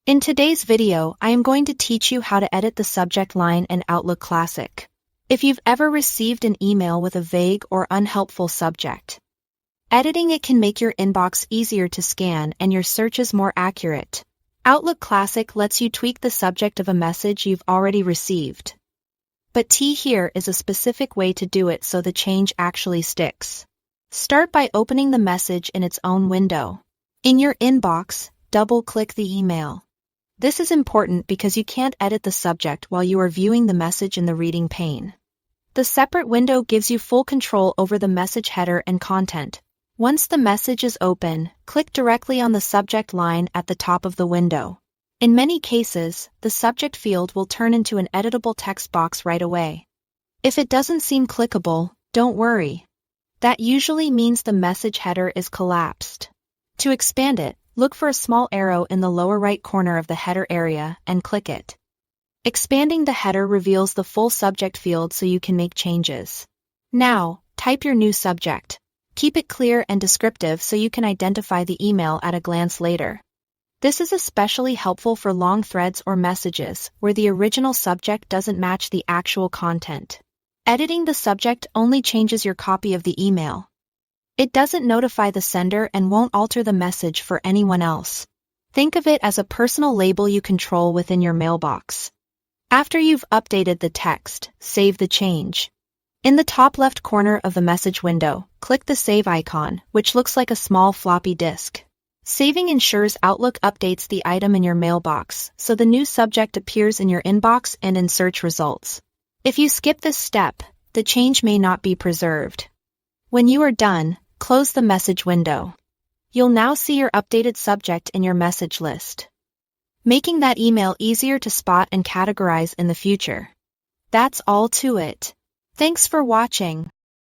In today's video, I am going to teach you how to edit the subject line in Outlook Classic. If you've ever received an email with a vague or unhelpful subject, editing it can make your inbox easier to scan and your searches more accurate. Outlook Classic lets you tweak the subject of a message you've already received. But here is a specific way to do it so the change actually sticks. Start by opening the message in its own window. In your inbox, double-click the email. This is important because you can't edit the subject while you are viewing the message in the reading pane. The separate window gives you full control over the message header and content. Once the message is open, click directly on the subject line at the top of the window. In many cases, the subject field will turn into an editable text box right away. If it doesn't seem clickable, don't worry. That usually means the message header is collapsed. To expand it, look for a small arrow in the lower right corner of the header area and click it. Expanding the header reveals the full subject field so you can make changes. Now, type your new subject. Keep it clear and descriptive so you can identify the email at a glance later. This is especially helpful for long threads or messages where the original subject doesn't match the actual content. Editing the subject only changes your copy of the email. It doesn't notify the sender and won't alter the message for anyone else. Think of it as a personal label you control within your mailbox. After you've updated the text, save the change. In the top left corner of the message window, click the Save icon, which looks like a small floppy disk. Saving ensures Outlook updates the item in your mailbox, so the new subject appears in your inbox and in search results. If you skip this step, the change may not be preserved. When you are done, close the message window. You'll now see your updated subject in your message list, making that email easier to spot and categorize in the future. That's all to it. Thanks for watching.